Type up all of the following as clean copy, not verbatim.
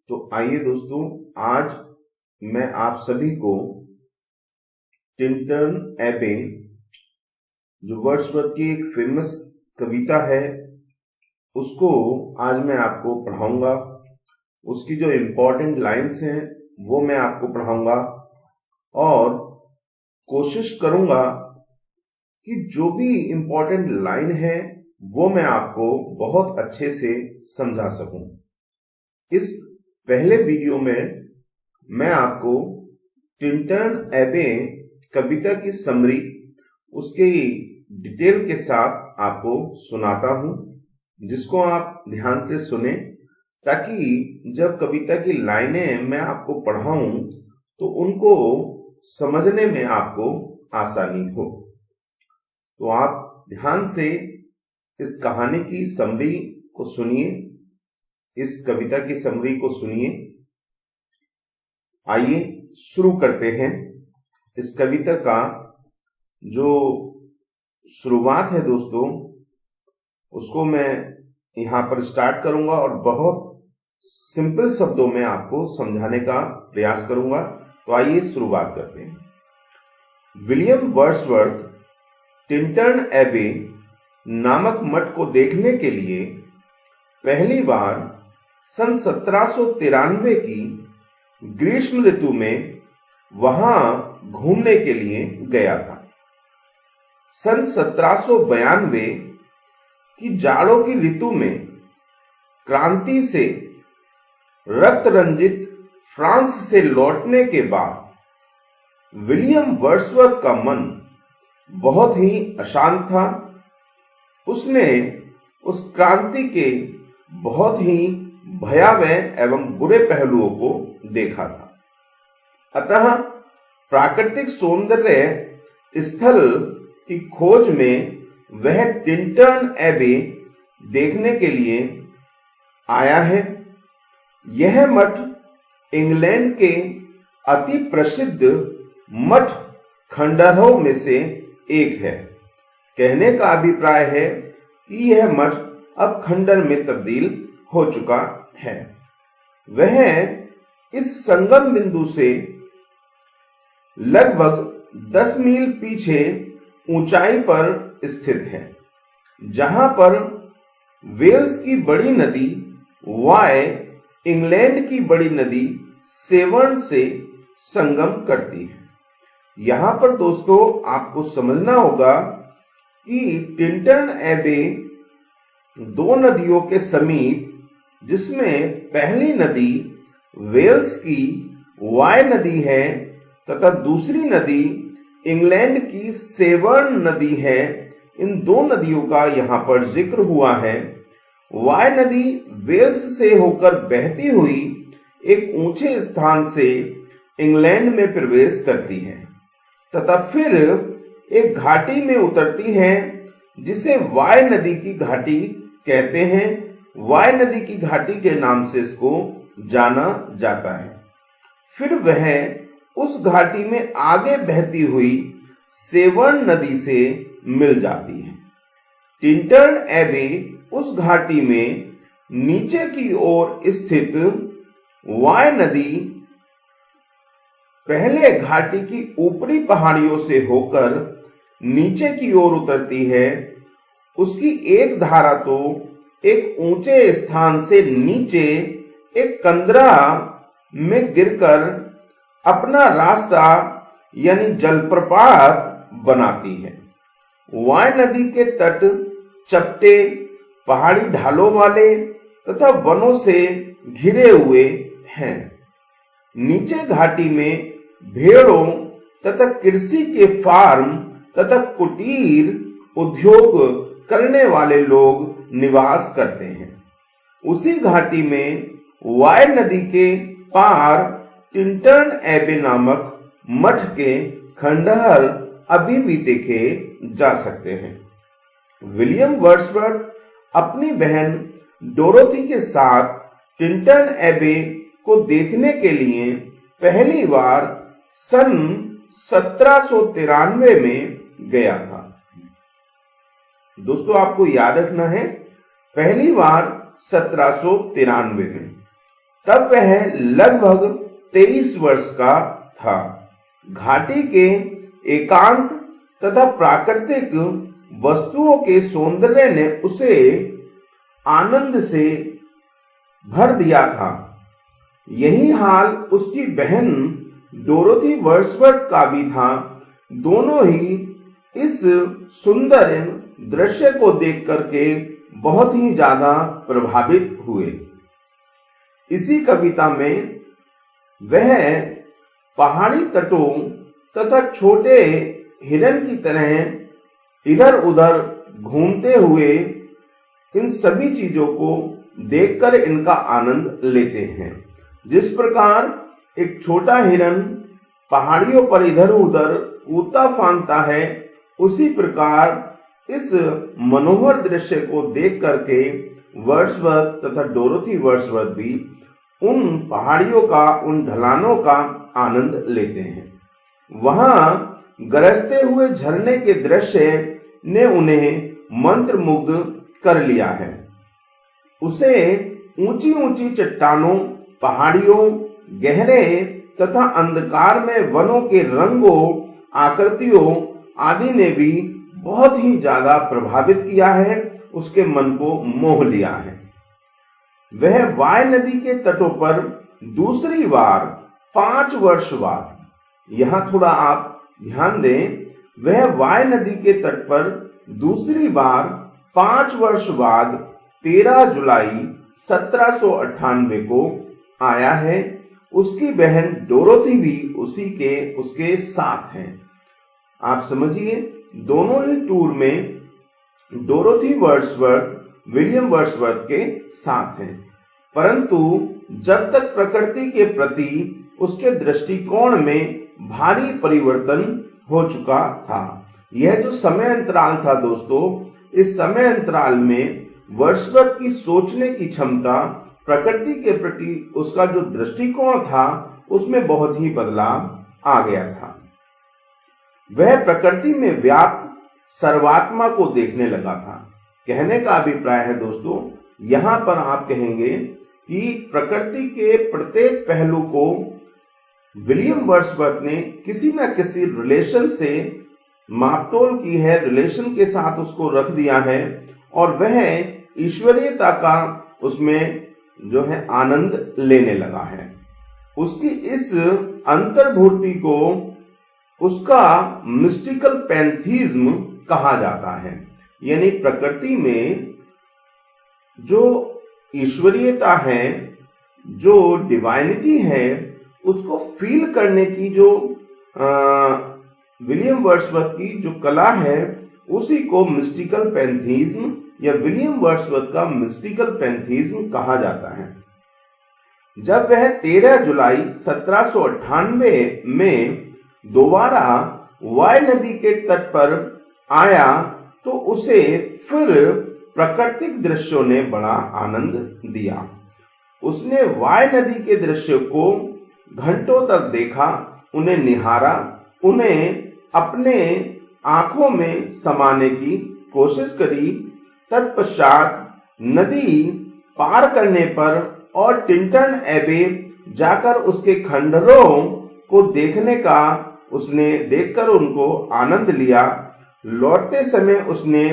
तो आइए दोस्तों, आज मैं आप सभी को टिंटन एबे, जो वर्ड्सवर्थ की एक फेमस कविता है, उसको आज मैं आपको पढ़ाऊंगा। उसकी जो इम्पोर्टेंट लाइंस हैं वो मैं आपको पढ़ाऊंगा और कोशिश करूंगा कि जो भी इम्पोर्टेंट लाइन है वो मैं आपको बहुत अच्छे से समझा सकूं। इस पहले वीडियो में मैं आपको टिंटन एबे कविता की समरी उसके डिटेल के साथ आपको सुनाता हूं, जिसको आप ध्यान से सुने ताकि जब कविता की लाइनें मैं आपको पढ़ाऊं तो उनको समझने में आपको आसानी हो। तो आप ध्यान से इस कहानी की समरी को सुनिए, इस कविता की समरी को सुनिए। आइए शुरू करते हैं। इस कविता का जो शुरुआत है दोस्तों, उसको मैं यहां पर स्टार्ट करूंगा और बहुत सिंपल शब्दों में आपको समझाने का प्रयास करूंगा। तो आइए शुरुआत करते हैं। विलियम वर्ड्सवर्थ टिंटन एबे नामक मठ को देखने के लिए पहली बार सन 1793 की ग्रीष्म ऋतु में वहां घूमने के लिए गया था। सन 1792 की जाड़ों की ऋतु में क्रांति से रक्त रंजित फ्रांस से लौटने के बाद विलियम वर्ड्सवर्थ का मन बहुत ही अशांत था। उसने उस क्रांति के बहुत ही भयावह एवं बुरे पहलुओं को देखा था। अतः प्राकृतिक सौंदर्य स्थल की खोज में वह टिंटन एबे देखने के लिए आया है। यह मठ इंग्लैंड के अति प्रसिद्ध मठ खंडहरों में से एक है। कहने का अभिप्राय है कि यह मठ अब खंडहर में तब्दील हो चुका है। वह इस संगम बिंदु से लगभग 10 मील पीछे ऊंचाई पर स्थित है, जहां पर वेल्स की बड़ी नदी वाय इंग्लैंड की बड़ी नदी सेवन से संगम करती है। यहां पर दोस्तों आपको समझना होगा कि टिंटन एबे दो नदियों के समीप, जिसमें पहली नदी वेल्स की वाय नदी है तथा दूसरी नदी इंग्लैंड की सेवर्न नदी है, इन दो नदियों का यहां पर जिक्र हुआ है। वाय नदी वेल्स से होकर बहती हुई एक ऊंचे स्थान से इंग्लैंड में प्रवेश करती है तथा फिर एक घाटी में उतरती है, जिसे वाय नदी की घाटी कहते हैं। वाय नदी की घाटी के नाम से इसको जाना जाता है। फिर वह उस घाटी में आगे बहती हुई सेवर्न नदी से मिल जाती है। टिंटन एबे उस घाटी में नीचे की ओर स्थित वाय नदी पहले घाटी की ऊपरी पहाड़ियों से होकर नीचे की ओर उतरती है। उसकी एक धारा तो एक ऊंचे स्थान से नीचे एक कंदरा में गिरकर अपना रास्ता यानी जलप्रपात बनाती है। वाय नदी के तट चपटे पहाड़ी ढालों वाले तथा वनों से घिरे हुए हैं। नीचे घाटी में भेड़ों तथा कृषि के फार्म तथा कुटीर उद्योग करने वाले लोग निवास करते हैं। उसी घाटी में वाय नदी के पार टिंटन एबे नामक मठ के खंडहर अभी भी देखे जा सकते हैं। विलियम वर्ड्सवर्थ अपनी बहन डोरोथी के साथ टिंटन एबे को देखने के लिए पहली बार सन 1793 में गया था। दोस्तों आपको याद रखना है, पहली बार 1793 में। तब वह लगभग 23 वर्ष का था। घाटी के एकांत तथा प्राकृतिक वस्तुओं के सौंदर्य ने उसे आनंद से भर दिया था। यही हाल उसकी बहन डोरोथी वर्ड्सवर्थ का भी था। दोनों ही इस सुंदर दृश्य को देख करके बहुत ही ज्यादा प्रभावित हुए। इसी कविता में वह पहाड़ी तटों तथा छोटे हिरन की तरह इधर उधर घूमते हुए इन सभी चीजों को देखकर इनका आनंद लेते हैं। जिस प्रकार एक छोटा हिरन पहाड़ियों पर इधर उधर कूदता फांदता है, उसी प्रकार इस मनोहर दृश्य को देख करके वर्ड्सवर्थ तथा डोरोथी वर्ड्सवर्थ भी उन पहाड़ियों का, उन ढलानों का आनंद लेते हैं। वहां गरजते हुए झरने के दृश्य ने उन्हें मंत्रमुग्ध कर लिया है। उसे ऊंची ऊंची चट्टानों, पहाड़ियों, गहरे तथा अंधकार में वनों के रंगों, आकृतियों आदि ने भी बहुत ही ज्यादा प्रभावित किया है, उसके मन को मोह लिया है। वह वाय नदी के तटों पर दूसरी बार 5 वर्ष बाद, यहां थोड़ा आप ध्यान दें, वह वाय नदी के तट पर दूसरी बार 5 वर्ष बाद 13 जुलाई 1798 को आया है। उसकी बहन डोरोथी भी उसके साथ है। आप समझिए, दोनों ही टूर में डोरोथी वर्ड्सवर्थ विलियम वर्ड्सवर्थ के साथ हैं। परंतु जब तक प्रकृति के प्रति उसके दृष्टिकोण में भारी परिवर्तन हो चुका था। यह जो समय अंतराल था दोस्तों, इस समय अंतराल में वर्ड्सवर्थ की सोचने की क्षमता, प्रकृति के प्रति उसका जो दृष्टिकोण था, उसमें बहुत ही बदलाव आ गया था। वह प्रकृति में व्याप्त सर्वात्मा को देखने लगा था। कहने का अभिप्राय है दोस्तों, यहां पर आप कहेंगे कि प्रकृति के प्रत्येक पहलू को विलियम वर्ड्सवर्थ ने किसी न किसी रिलेशन से मापतोल की है, रिलेशन के साथ उसको रख दिया है, और वह ईश्वरीयता का उसमें जो है आनंद लेने लगा है। उसकी इस अंतर्भूति को उसका मिस्टिकल पैंथीज्म कहा जाता है। यानी प्रकृति में जो ईश्वरीयता है, जो डिवाइनिटी है, उसको फील करने की जो विलियम वर्ड्सवर्थ की जो कला है, उसी को मिस्टिकल पैंथीज्म या विलियम वर्ड्सवर्थ का मिस्टिकल पैंथीज्म कहा जाता है। जब वह 13 जुलाई 1798 में दोबारा वाय नदी के तट पर आया तो उसे फिर प्राकृतिक दृश्यों ने बड़ा आनंद दिया। उसने वाय नदी के दृश्य को घंटों तक देखा, उन्हें निहारा, उन्हें अपने आंखों में समाने की कोशिश करी। तत्पश्चात नदी पार करने पर और टिंटन एबे जाकर उसके खंडरों को देखने का उसने देखकर उनको आनंद लिया। लौटते समय उसने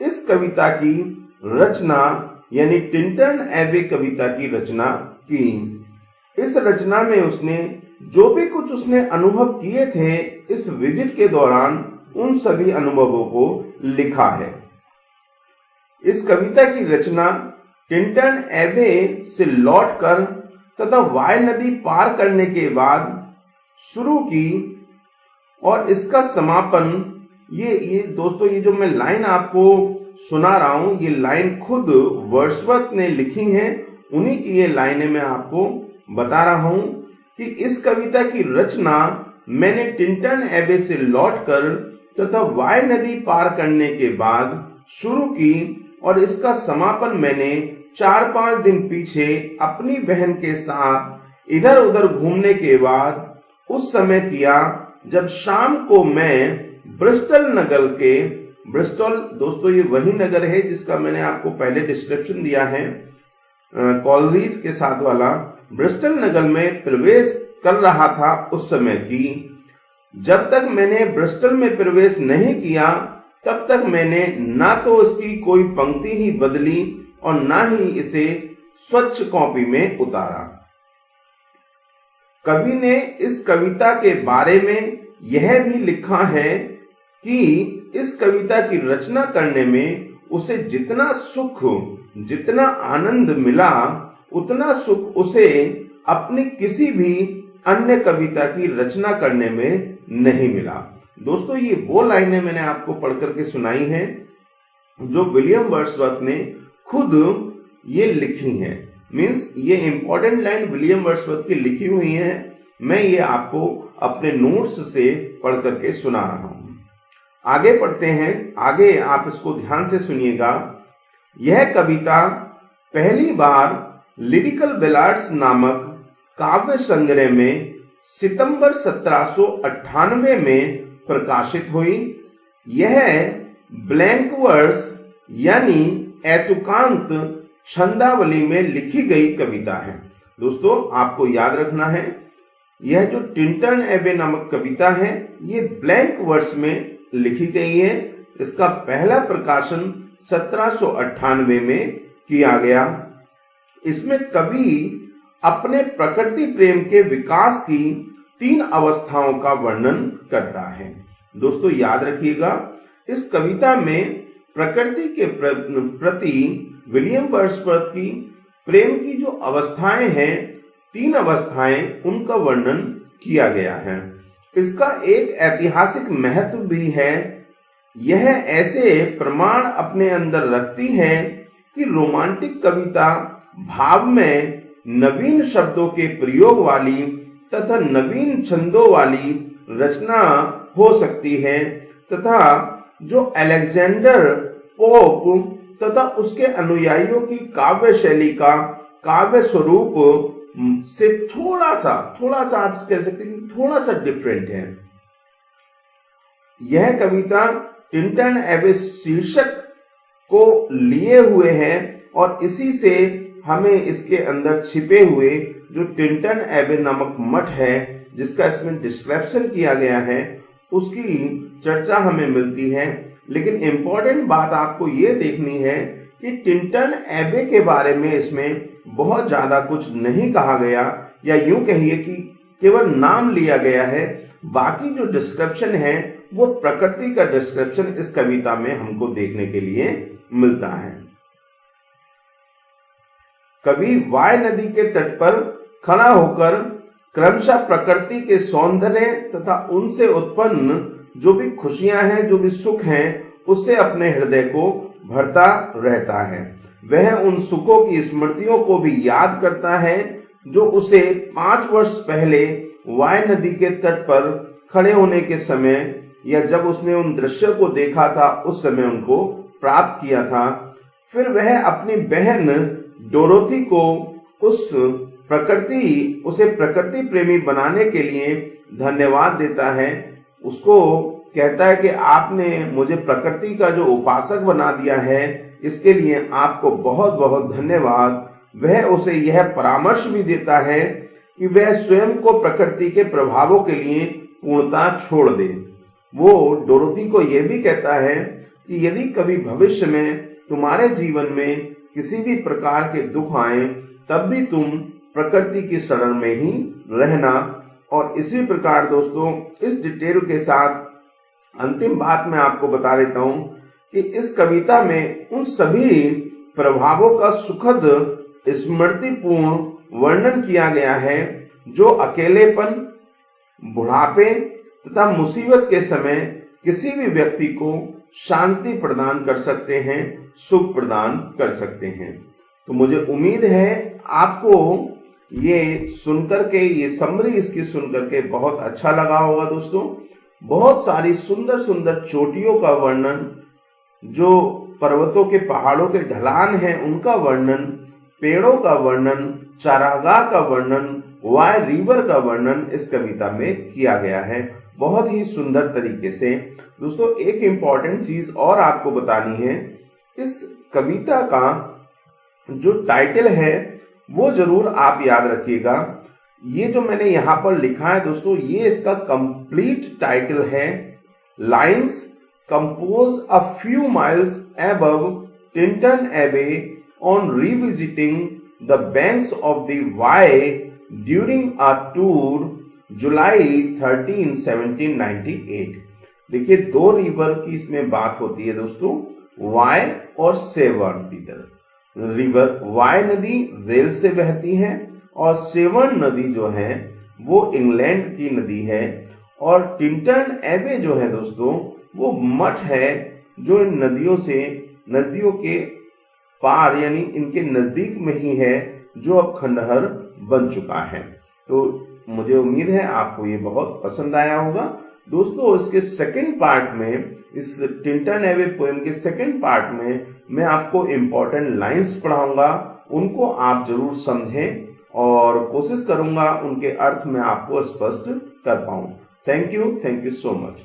इस कविता की रचना यानी टिंटन एबे कविता की रचना की। इस रचना में उसने जो भी कुछ उसने अनुभव किए थे इस विजिट के दौरान, उन सभी अनुभवों को लिखा है। इस कविता की रचना टिंटन एबे से लौटकर तथा वाय नदी पार करने के बाद शुरू की, और इसका समापन ये दोस्तों, ये जो मैं लाइन आपको सुना रहा हूं, ये लाइन खुद वर्ड्सवर्थ ने लिखी है। उन्हीं की ये लाइनें मैं आपको बता रहा हूं कि इस कविता की रचना मैंने टिंटन एबे से लौटकर तथा वाय नदी पार करने के बाद शुरू की, और इसका समापन मैंने 4-5 दिन पीछे अपनी बहन के साथ इधर उधर घूमने के बाद उस समय किया, जब शाम को मैं ब्रिस्टल नगर के, ब्रिस्टल दोस्तों ये वही नगर है जिसका मैंने आपको पहले डिस्क्रिप्शन दिया है कॉलरीज के साथ वाला, ब्रिस्टल नगर में प्रवेश कर रहा था उस समय की। जब तक मैंने ब्रिस्टल में प्रवेश नहीं किया तब तक मैंने ना तो इसकी कोई पंक्ति ही बदली और ना ही इसे स्वच्छ कॉपी में उतारा। कवि ने इस कविता के बारे में यह भी लिखा है कि इस कविता की रचना करने में उसे जितना सुख, जितना आनंद मिला, उतना सुख उसे अपनी किसी भी अन्य कविता की रचना करने में नहीं मिला। दोस्तों, ये वो लाइनें मैंने आपको पढ़ करके सुनाई हैं जो विलियम वर्ड्सवर्थ ने खुद ये लिखी हैं। मीन्स ये इंपॉर्टेंट लाइन विलियम वर्ड्सवर्थ की लिखी हुई है, मैं ये आपको अपने नोट्स से पढ़ करके सुना रहा हूं। आगे पढ़ते हैं, आगे आप इसको ध्यान से सुनिएगा। यह कविता पहली बार लिरिकल बैलाड्स नामक काव्य संग्रह में सितंबर 1798 में प्रकाशित हुई। यह ब्लैंक वर्स यानी एतुकांत छंदावली में लिखी गई कविता है। दोस्तों, आपको याद रखना है, यह जो टिंटन एबे नामक कविता है ये ब्लैंक वर्स में लिखी गई है। इसका पहला प्रकाशन 1798 में किया गया। इसमें कवि अपने प्रकृति प्रेम के विकास की 3 अवस्थाओं का वर्णन करता है। दोस्तों, याद रखिएगा, इस कविता में प्रकृति के प्रति विलियम वर्ड्सवर्थ की प्रेम की जो अवस्थाएं हैं, 3 अवस्थाएं, उनका वर्णन किया गया है। इसका एक ऐतिहासिक महत्व भी है। यह ऐसे प्रमाण अपने अंदर रखती है कि रोमांटिक कविता भाव में नवीन शब्दों के प्रयोग वाली तथा नवीन छंदों वाली रचना हो सकती है तथा जो अलेक्जेंडर पोप तथा उसके अनुयायियों की काव्य शैली का काव्य स्वरूप से थोड़ा सा आप कह सकते हैं थोड़ा सा डिफरेंट है। यह कविता टिंटन एबे शीर्षक को लिए हुए है और इसी से हमें इसके अंदर छिपे हुए जो टिंटन एबे नामक मठ है जिसका इसमें डिस्क्रिप्शन किया गया है उसकी चर्चा हमें मिलती है। लेकिन इंपॉर्टेंट बात आपको ये देखनी है कि टिंटन एबे के बारे में इसमें बहुत ज्यादा कुछ नहीं कहा गया, या यूं कहिए कि केवल नाम लिया गया है। बाकी जो डिस्क्रिप्शन है वो प्रकृति का डिस्क्रिप्शन इस कविता में हमको देखने के लिए मिलता है। कवि वाय नदी के तट पर खड़ा होकर क्रमशः प्रकृति के सौंदर्य तथा उनसे उत्पन्न जो भी खुशियां हैं, जो भी सुख हैं, उससे अपने हृदय को भरता रहता है। वह उन सुखों की स्मृतियों को भी याद करता है जो उसे 5 वर्ष पहले वाय नदी के तट पर खड़े होने के समय या जब उसने उन दृश्यों को देखा था उस समय उनको प्राप्त किया था। फिर वह अपनी बहन डोरोथी को उसे प्रकृति प्रेमी बनाने के लिए धन्यवाद देता है। उसको कहता है कि आपने मुझे प्रकृति का जो उपासक बना दिया है, इसके लिए आपको बहुत बहुत धन्यवाद। वह उसे यह परामर्श भी देता है कि वह स्वयं को प्रकृति के प्रभावों के लिए पूर्णता छोड़ दे। वो डोरोथी को यह भी कहता है कि यदि कभी भविष्य में तुम्हारे जीवन में किसी भी प्रकार के दुख आए तब भी तुम प्रकृति की शरण में ही रहना। और इसी प्रकार दोस्तों, इस डिटेल के साथ अंतिम बात मैं आपको बता देता हूं कि इस कविता में उन सभी प्रभावों का सुखद स्मृतिपूर्ण वर्णन किया गया है जो अकेलेपन, बुढ़ापे तथा मुसीबत के समय किसी भी व्यक्ति को शांति प्रदान कर सकते हैं, सुख प्रदान कर सकते हैं। तो मुझे उम्मीद है आपको ये सुनकर के, ये समरी इसकी सुनकर के बहुत अच्छा लगा होगा। दोस्तों, बहुत सारी सुंदर सुंदर चोटियों का वर्णन, जो पर्वतों के पहाड़ों के ढलान हैं उनका वर्णन, पेड़ों का वर्णन, चारागाह का वर्णन, वाय रिवर का वर्णन इस कविता में किया गया है बहुत ही सुंदर तरीके से। दोस्तों, एक इंपॉर्टेंट चीज और आपको बतानी है, इस कविता का जो टाइटल है वो जरूर आप याद रखिएगा। ये जो मैंने यहां पर लिखा है दोस्तों, ये इसका कंप्लीट टाइटल है, lines composed a few miles above Tintern Abbey on revisiting the banks of the Wye during a tour July 13, 1798। देखिए, दो रिवर की इसमें बात होती है दोस्तों, वाई और सेवर्न रिवर। वाई नदी वेल से बहती है और सेवर्न नदी जो है वो इंग्लैंड की नदी है। और टिंटन एबे जो है दोस्तों, वो मठ है जो इन नदियों के पार यानी इनके नजदीक में ही है, जो अब खंडहर बन चुका है। तो मुझे उम्मीद है आपको ये बहुत पसंद आया होगा दोस्तों। इसके सेकंड पार्ट में, इस टिंटन एबे पोएम के सेकंड पार्ट में मैं आपको इंपॉर्टेंट लाइंस पढ़ाऊंगा, उनको आप जरूर समझें और कोशिश करूंगा उनके अर्थ में आपको स्पष्ट कर पाऊं। Thank you so much.